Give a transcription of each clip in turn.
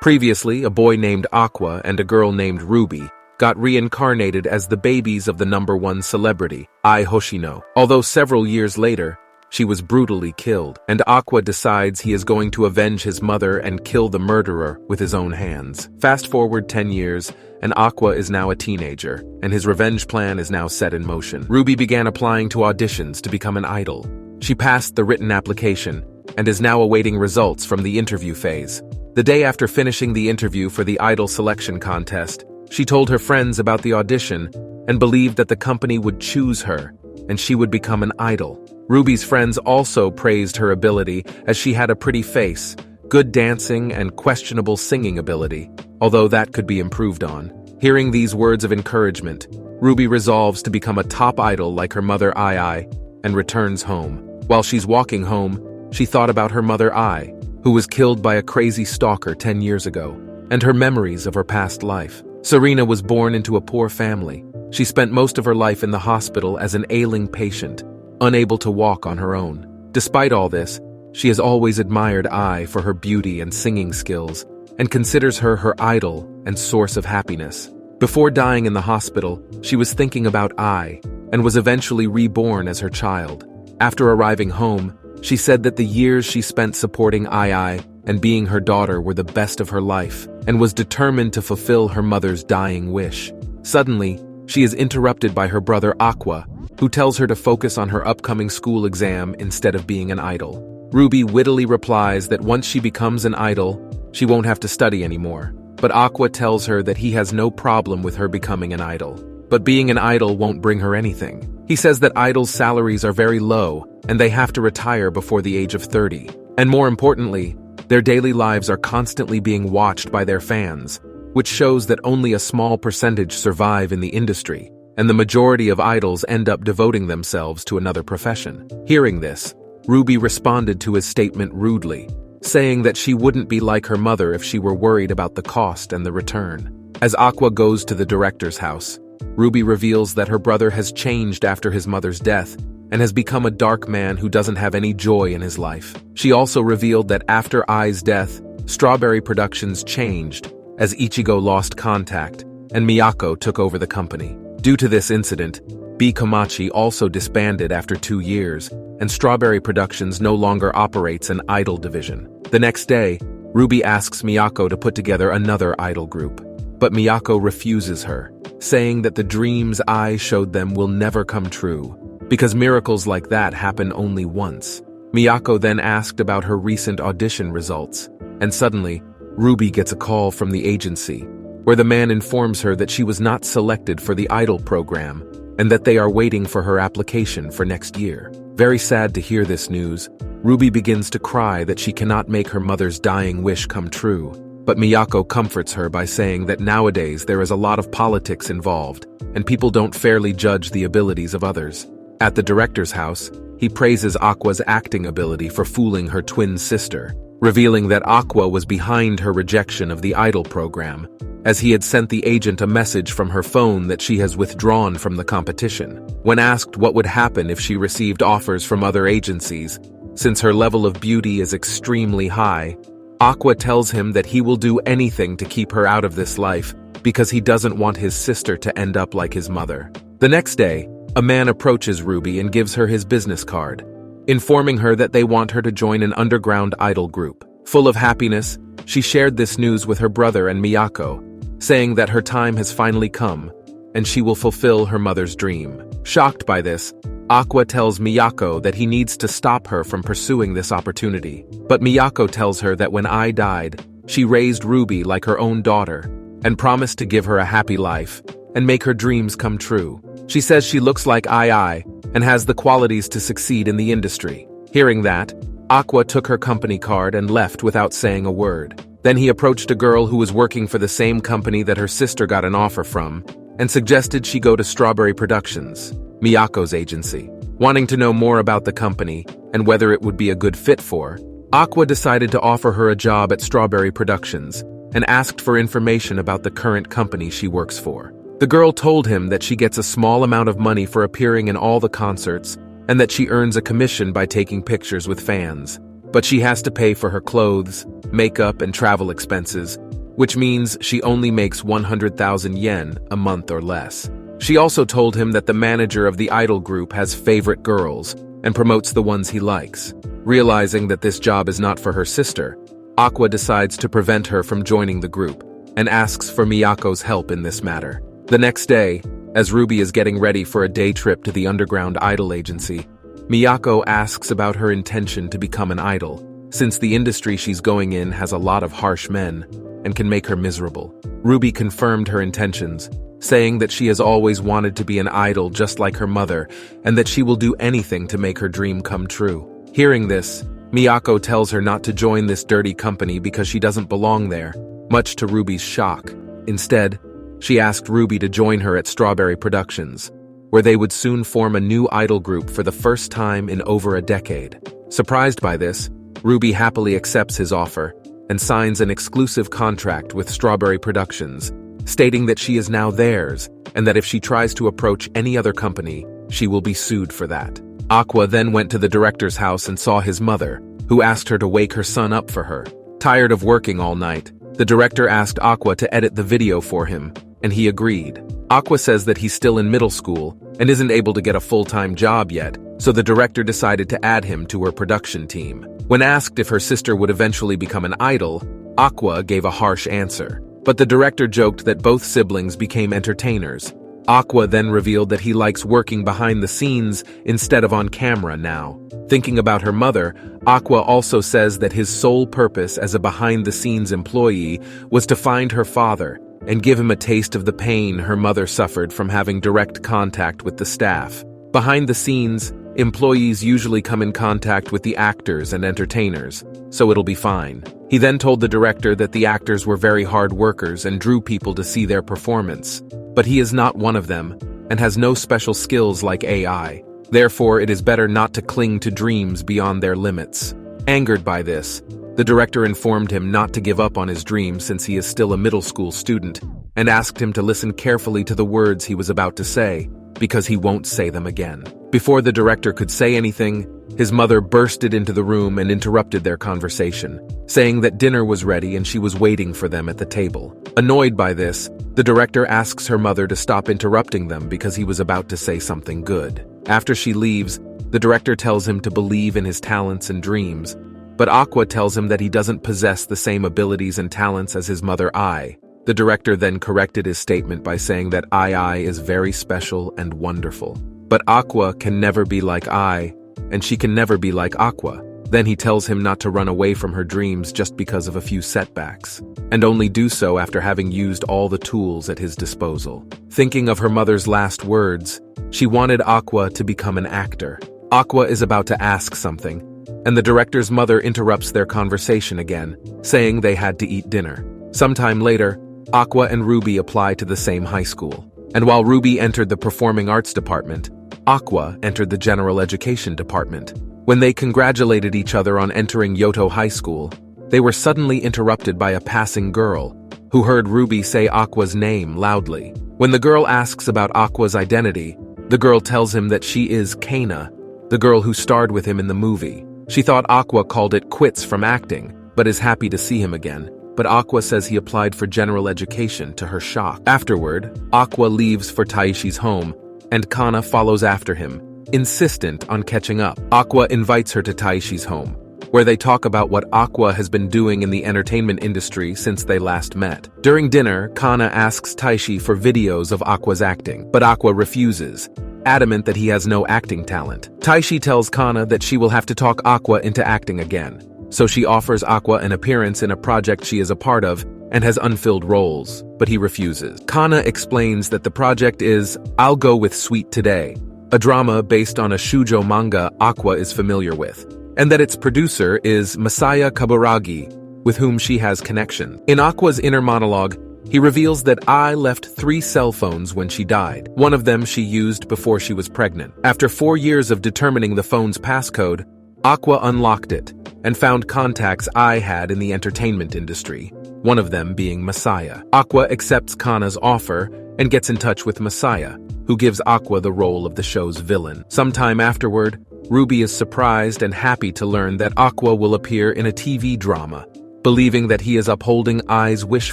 Previously, a boy named Aqua and a girl named Ruby got reincarnated as the babies of the #1 celebrity, Ai Hoshino. Although several years later, she was brutally killed, and Aqua decides he is going to avenge his mother and kill the murderer with his own hands. Fast forward 10 years, and Aqua is now a teenager, and his revenge plan is now set in motion. Ruby began applying to auditions to become an idol. She passed the written application, and is now awaiting results from the interview phase. The day after finishing the interview for the idol selection contest, she told her friends about the audition and believed that the company would choose her, and she would become an idol. Ruby's friends also praised her ability as she had a pretty face, good dancing, and questionable singing ability, although that could be improved on. Hearing these words of encouragement, Ruby resolves to become a top idol like her mother Ai and returns home. While she's walking home, she thought about her mother Ai, who was killed by a crazy stalker 10 years ago, and her memories of her past life. Serena was born into a poor family. She spent most of her life in the hospital as an ailing patient, unable to walk on her own. Despite all this, she has always admired Ai for her beauty and singing skills, and considers her her idol and source of happiness. Before dying in the hospital, she was thinking about Ai, and was eventually reborn as her child. After arriving home, she said that the years she spent supporting Ai and being her daughter were the best of her life, and was determined to fulfill her mother's dying wish. Suddenly, she is interrupted by her brother Aqua, who tells her to focus on her upcoming school exam instead of being an idol. Ruby wittily replies that once she becomes an idol, she won't have to study anymore. But Aqua tells her that he has no problem with her becoming an idol. But being an idol won't bring her anything. He says that idols' salaries are very low, and they have to retire before the age of 30. And more importantly, their daily lives are constantly being watched by their fans, which shows that only a small percentage survive in the industry, and the majority of idols end up devoting themselves to another profession. Hearing this, Ruby responded to his statement rudely, saying that she wouldn't be like her mother if she were worried about the cost and the return. As Aqua goes to the director's house, Ruby reveals that her brother has changed after his mother's death and has become a dark man who doesn't have any joy in his life. She also revealed that after Ai's death, Strawberry Productions changed as Ichigo lost contact and Miyako took over the company. Due to this incident, B. Komachi also disbanded after 2 years, and Strawberry Productions no longer operates an idol division. The next day, Ruby asks Miyako to put together another idol group, but Miyako refuses her, saying that the dreams Ai showed them will never come true, because miracles like that happen only once. Miyako then asked about her recent audition results, and suddenly, Ruby gets a call from the agency, where the man informs her that she was not selected for the idol program, and that they are waiting for her application for next year. Very sad to hear this news, Ruby begins to cry that she cannot make her mother's dying wish come true. But Miyako comforts her by saying that nowadays there is a lot of politics involved, and people don't fairly judge the abilities of others. At the director's house, he praises Aqua's acting ability for fooling her twin sister, revealing that Aqua was behind her rejection of the idol program, as he had sent the agent a message from her phone that she has withdrawn from the competition. When asked what would happen if she received offers from other agencies, since her level of beauty is extremely high, Aqua tells him that he will do anything to keep her out of this life because he doesn't want his sister to end up like his mother. The next day, a man approaches Ruby and gives her his business card, informing her that they want her to join an underground idol group. Full of happiness, she shared this news with her brother and Miyako, saying that her time has finally come, and she will fulfill her mother's dream. Shocked by this, Aqua tells Miyako that he needs to stop her from pursuing this opportunity. But Miyako tells her that when Ai died, she raised Ruby like her own daughter, and promised to give her a happy life, and make her dreams come true. She says she looks like Ai, and has the qualities to succeed in the industry. Hearing that, Aqua took her company card and left without saying a word. Then he approached a girl who was working for the same company that her sister got an offer from, and suggested she go to Strawberry Productions, Miyako's agency. Wanting to know more about the company and whether it would be a good fit for, Aqua decided to offer her a job at Strawberry Productions and asked for information about the current company she works for. The girl told him that she gets a small amount of money for appearing in all the concerts and that she earns a commission by taking pictures with fans. but she has to pay for her clothes, makeup, and travel expenses, which means she only makes 100,000 yen a month or less. She also told him that the manager of the idol group has favorite girls and promotes the ones he likes. Realizing that this job is not for her sister, Aqua decides to prevent her from joining the group and asks for Miyako's help in this matter. The next day, as Ruby is getting ready for a day trip to the underground idol agency, Miyako asks about her intention to become an idol, since the industry she's going in has a lot of harsh men and can make her miserable. Ruby confirmed her intentions, saying that she has always wanted to be an idol just like her mother and that she will do anything to make her dream come true. Hearing this, Miyako tells her not to join this dirty company because she doesn't belong there, much to Ruby's shock. Instead, she asked Ruby to join her at Strawberry Productions, where they would soon form a new idol group for the first time in over a decade. Surprised by this, Ruby happily accepts his offer and signs an exclusive contract with Strawberry Productions, stating that she is now theirs and that if she tries to approach any other company, she will be sued for that. Aqua then went to the director's house and saw his mother, who asked her to wake her son up for her. Tired of working all night, the director asked Aqua to edit the video for him, and he agreed. Aqua says that he's still in middle school and isn't able to get a full-time job yet, so the director decided to add him to her production team. When asked if her sister would eventually become an idol, Aqua gave a harsh answer. But the director joked that both siblings became entertainers. Aqua then revealed that he likes working behind the scenes instead of on camera now. Thinking about her mother, Aqua also says that his sole purpose as a behind-the-scenes employee was to find her father and give him a taste of the pain her mother suffered from having direct contact with the staff. Behind the scenes, employees usually come in contact with the actors and entertainers, so it'll be fine. He then told the director that the actors were very hard workers and drew people to see their performance, but he is not one of them and has no special skills like AI. Therefore, it is better not to cling to dreams beyond their limits. Angered by this, the director informed him not to give up on his dream since he is still a middle school student and asked him to listen carefully to the words he was about to say, because he won't say them again. Before the director could say anything, his mother bursted into the room and interrupted their conversation, saying that dinner was ready and she was waiting for them at the table. Annoyed by this, the director asks her mother to stop interrupting them because he was about to say something good. After she leaves, the director tells him to believe in his talents and dreams, but Aqua tells him that he doesn't possess the same abilities and talents as his mother Ai. The director then corrected his statement by saying that Ai is very special and wonderful. But Aqua can never be like Ai, and she can never be like Aqua. Then he tells him not to run away from her dreams just because of a few setbacks, and only do so after having used all the tools at his disposal. Thinking of her mother's last words, she wanted Aqua to become an actor. Aqua is about to ask something, and the director's mother interrupts their conversation again, saying they had to eat dinner. Sometime later, Aqua and Ruby apply to the same high school, and while Ruby entered the Performing Arts department, Aqua entered the General Education department. When they congratulated each other on entering Yoto High School, they were suddenly interrupted by a passing girl, who heard Ruby say Aqua's name loudly. When the girl asks about Aqua's identity, the girl tells him that she is Kana, the girl who starred with him in the movie. She thought Aqua called it quits from acting, but is happy to see him again. But Aqua says he applied for general education, to her shock. Afterward, Aqua leaves for Taishi's home, and Kana follows after him, insistent on catching up. Aqua invites her to Taishi's home, where they talk about what Aqua has been doing in the entertainment industry since they last met. During dinner, Kana asks Taishi for videos of Aqua's acting, but Aqua refuses, adamant that he has no acting talent. Taishi tells Kana that she will have to talk Aqua into acting again, so she offers Aqua an appearance in a project she is a part of and has unfilled roles, but he refuses. Kana explains that the project is I'll Go With Sweet Today, a drama based on a shoujo manga Aqua is familiar with, and that its producer is Masaya Kaburagi, with whom she has connection. In Aqua's inner monologue, he reveals that Ai left 3 cell phones when she died. One of them she used before she was pregnant. After 4 years of determining the phone's passcode, Aqua unlocked it and found contacts Ai had in the entertainment industry, one of them being Masaya. Aqua accepts Kana's offer and gets in touch with Masaya, who gives Aqua the role of the show's villain. Sometime afterward, Ruby is surprised and happy to learn that Aqua will appear in a TV drama, believing that he is upholding Ai's wish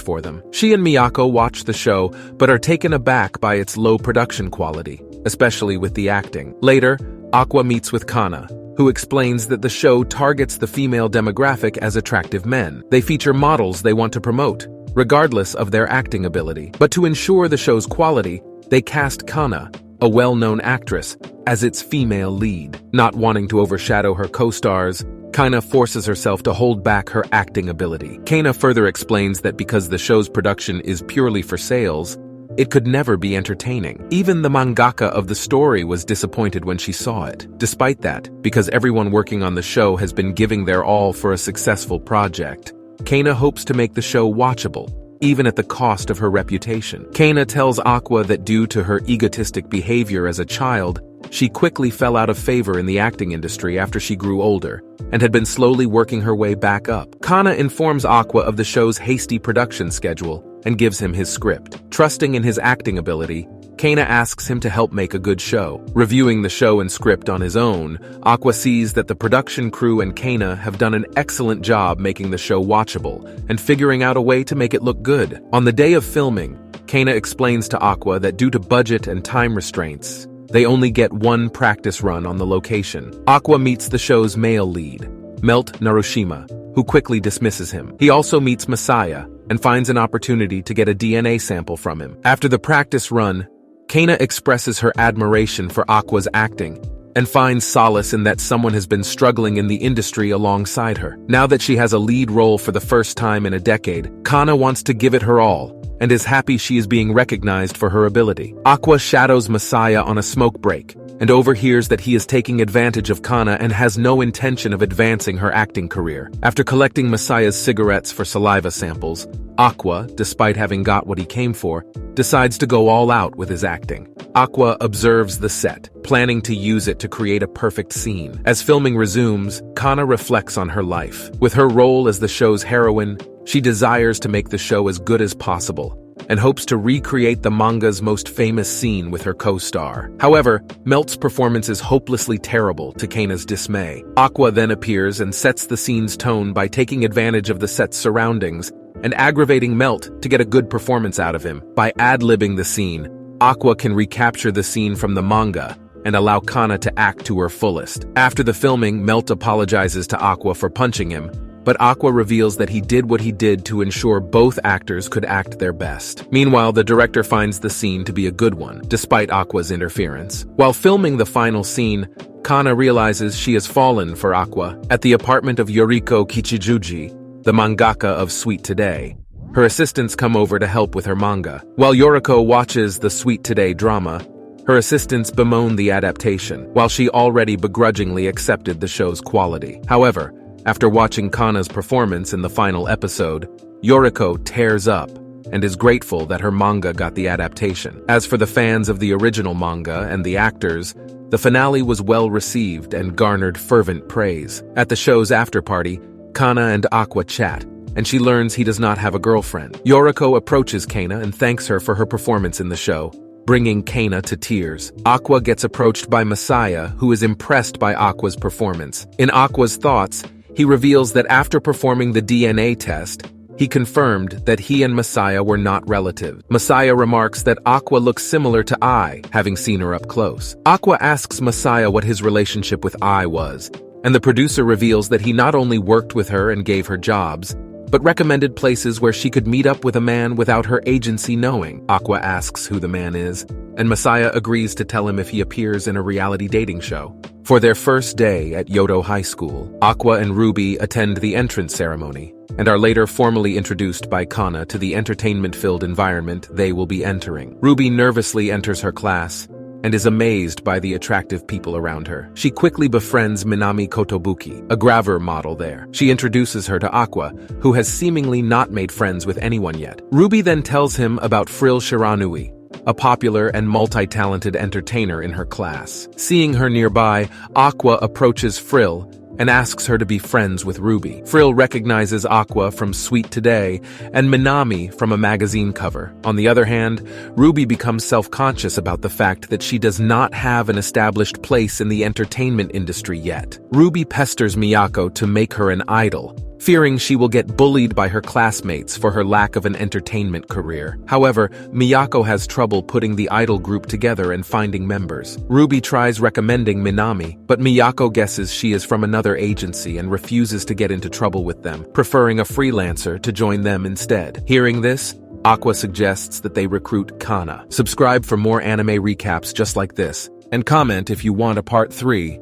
for them. She and Miyako watch the show, but are taken aback by its low production quality, especially with the acting. Later, Aqua meets with Kana, who explains that the show targets the female demographic as attractive men. They feature models they want to promote, regardless of their acting ability. But to ensure the show's quality, they cast Kana, a well-known actress, as its female lead. Not wanting to overshadow her co-stars, Kana forces herself to hold back her acting ability. Kana further explains that because the show's production is purely for sales, it could never be entertaining. Even the mangaka of the story was disappointed when she saw it. Despite that, because everyone working on the show has been giving their all for a successful project, Kana hopes to make the show watchable, even at the cost of her reputation. Kana tells Aqua that due to her egotistic behavior as a child, she quickly fell out of favor in the acting industry after she grew older, and had been slowly working her way back up. Kana informs Aqua of the show's hasty production schedule and gives him his script. Trusting in his acting ability, Kana asks him to help make a good show. Reviewing the show and script on his own, Aqua sees that the production crew and Kana have done an excellent job making the show watchable and figuring out a way to make it look good. On the day of filming, Kana explains to Aqua that due to budget and time restraints, they only get one practice run on the location. Aqua meets the show's male lead, Melt Narushima, who quickly dismisses him. He also meets Masaya and finds an opportunity to get a DNA sample from him. After the practice run, Kana expresses her admiration for Aqua's acting and finds solace in that someone has been struggling in the industry alongside her. Now that she has a lead role for the first time in a decade, Kana wants to give it her all and is happy she is being recognized for her ability. Aqua shadows Masaya on a smoke break and overhears that he is taking advantage of Kana and has no intention of advancing her acting career. After collecting Masaya's cigarettes for saliva samples, Aqua, despite having got what he came for, decides to go all out with his acting. Aqua observes the set, planning to use it to create a perfect scene. As filming resumes, Kana reflects on her life. With her role as the show's heroine, she desires to make the show as good as possible, and hopes to recreate the manga's most famous scene with her co-star. However, Melt's performance is hopelessly terrible to Kana's dismay. Aqua then appears and sets the scene's tone by taking advantage of the set's surroundings and aggravating Melt to get a good performance out of him. By ad-libbing the scene, Aqua can recapture the scene from the manga and allow Kana to act to her fullest. After the filming, Melt apologizes to Aqua for punching him, but Aqua reveals that he did what he did to ensure both actors could act their best. Meanwhile, the director finds the scene to be a good one, despite Aqua's interference. While filming the final scene, Kana realizes she has fallen for Aqua. At the apartment of Yoriko Kichijuji, the mangaka of Sweet Today, her assistants come over to help with her manga. While Yoriko watches the Sweet Today drama, her assistants bemoan the adaptation, while she already begrudgingly accepted the show's quality. However, after watching Kana's performance in the final episode, Yoriko tears up and is grateful that her manga got the adaptation. As for the fans of the original manga and the actors, the finale was well received and garnered fervent praise. At the show's after-party, Kana and Aqua chat, and she learns he does not have a girlfriend. Yoriko approaches Kana and thanks her for her performance in the show, bringing Kana to tears. Aqua gets approached by Masaya, who is impressed by Aqua's performance. In Aqua's thoughts, he reveals that after performing the DNA test, he confirmed that he and Masaya were not relatives. Masaya remarks that Aqua looks similar to Ai, having seen her up close. Aqua asks Masaya what his relationship with Ai was, and the producer reveals that he not only worked with her and gave her jobs, but recommended places where she could meet up with a man without her agency knowing. Aqua asks who the man is, and Masaya agrees to tell him if he appears in a reality dating show. For their first day at Yodo High School, Aqua and Ruby attend the entrance ceremony, and are later formally introduced by Kana to the entertainment-filled environment they will be entering. Ruby nervously enters her class, and is amazed by the attractive people around her. She quickly befriends Minami Kotobuki, a graver model there. She introduces her to Aqua, who has seemingly not made friends with anyone yet. Ruby then tells him about Frill Shiranui, a popular and multi-talented entertainer in her class. Seeing her nearby, Aqua approaches Frill and asks her to be friends with Ruby. Frill recognizes Aqua from Sweet Today and Minami from a magazine cover. On the other hand, Ruby becomes self-conscious about the fact that she does not have an established place in the entertainment industry yet. Ruby pesters Miyako to make her an idol, fearing she will get bullied by her classmates for her lack of an entertainment career. However, Miyako has trouble putting the idol group together and finding members. Ruby tries recommending Minami, but Miyako guesses she is from another agency and refuses to get into trouble with them, preferring a freelancer to join them instead. Hearing this, Aqua suggests that they recruit Kana. Subscribe for more anime recaps just like this, and comment if you want a part 3.